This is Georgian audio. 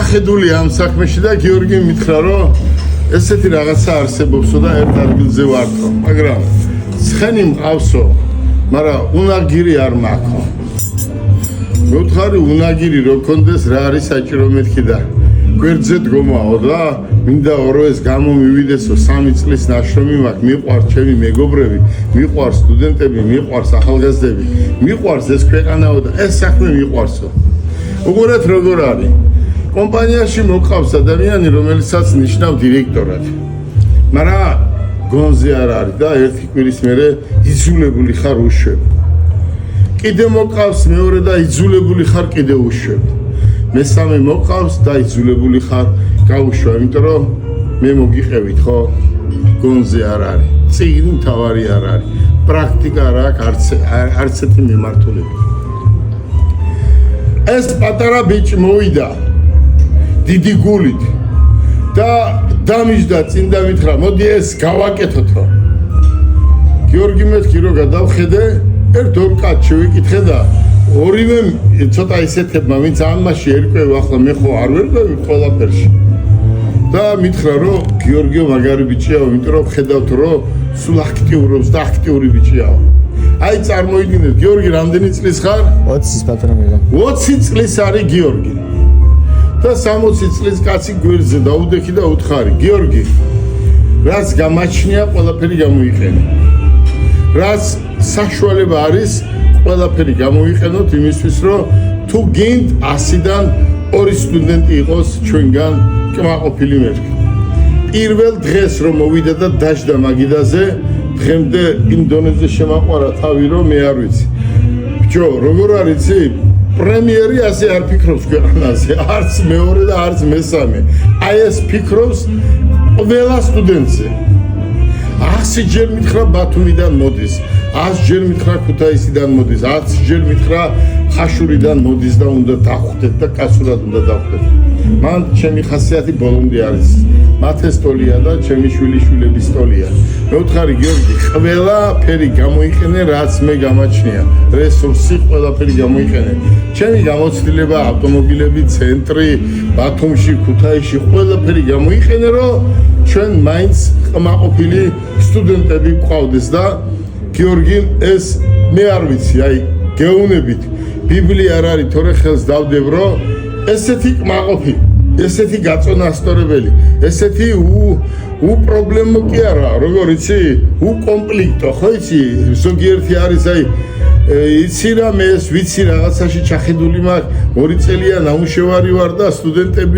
ჩახედული ამ საქმეში და გიორგი მითხრა რომ ესეთი რაღაცა არსებობსო და ერთ ადგილზე ვარქო, მაგრამ ცხენი მყავსო, მაგრამ უნაგირი არ მაქვს. მევთხარი უნაგირი რო კონდეს რა არის საჭირო მეთქი და გვერდზე დგომაო და მინდა ორვეს გამომივიდესო 3 წლის ნაშრომი მაქვს, მიყვარს ჩემი მეგობრები, მიყვარს სტუდენტები, მიყვარს ახალგაზრდები, მიყვარს ეს ქვეყანაო და ეს საქმე მიყვარსო. უყურეთ როგორ არის. კომპანიაში მოყავს ადამიანი, რომელიცაც ნიშნავ დირექტორად. მაგრამ გონზე არ არის და ერთი კვირის მერე იძულებული ხარ უშვებ. კიდე მოყავს მეორე და იძულებული ხარ კიდე უშვებ. მესამე მოყავს და იძულებული ხარ გაუშვა, იმიტომ რომ მე მოგიყევით ხო? გონზე არ არის. წიგნი მთავარი არ არის. პრაქტიკა არ აქვს არც ერთი მიმართულებით. ეს პატარა ბიჭი მოვიდა დიდი გულით და დამიჯდა წინ და მითხრა მოდი ეს გავაკეთოთო. გიორგი მეთქი რომ გადავხედე ერთ ორ კაც შევიკითხე და ორივე ცოტა ისეთებმა ვინც ამაში ერკვევ ახლა მე ხო არ ვერკვევი ყველაფერში და მითხრა რომ გიორგიო მაგარი ბიჭიაო, იმიტომ რომ ხედავთ რომ სულ აქტიურობს და აქტიური ბიჭიაო. აი წარმოიდგინეთ გიორგი რამდენი წლის ხარ? 20 ბატონო მეგა. 20 წლის არის გიორგი. და 60 წლის კაცი გვერდზე დაუდექი და უთხარი გიორგი რაც გამაჩნია ყველაფერი გამოიყენე. რაც საშუალება არის ყველაფერი გამოიყენოთ იმისთვის რომ თუ გინდ 100-დან 2 სტუდენტი იყოს ჩვენგან კმაყოფილი მერქი. პირველ დღეს რომ მოვიდა და დაждდა მაგიდაზე დღემდე იმ დონეზე შემაყვარა თავი რომ მე არ ვიცი. ბიჭო როგორ არის იცი? პრემიერი ასე არ ფიქრობს ქვეყანაზე, არც მეორე და არც მესამე. აი ეს ფიქრობს ყველა სტუდენტზე. 100 ჯერ მითხრა ბათუმიდან მოდის, 100 ჯერ მითხრა ქუთაისიდან მოდის, 100 ჯერ მითხრა ხაშურიდან მოდის და უნდა დახვდეთ და კაცურად უნდა დახვდეთ. მან ჩემი ხასიათი ბოლომდე არის. მათეს ტოლია და ჩემი შვილიშვილების ტოლია. მე ვთხარი გიორგი, ყველაფერი გამოიყენე, რაც მე გამაჩნია. რესურსი ყველაფერი გამოიყენე. ჩემი გამოცდილება, ავტომობილები, ცენტრი, ბათუმში, ქუთაისში ყველაფერი გამოიყენე, რომ ჩვენ მაინც ყმაყოფილი სტუდენტები გვყავდეს და გიორგი ეს მე არ ვიცი, აი გეუნებით ბიბლია არ არის, თორე ხელს დავდებ, რომ ესეთი ყმაყოფი ესეთი გაწონასწორებელი, ესეთი უპრობლემო კი არა, როგორ იცი? უკომპლექტო, ხო იცი? ზოგიერთი არის აი იცი რა მე ეს ვიცი რაღაცაში ჩახედული მაქვს 2 წელია ნამუშევარი ვარ და სტუდენტები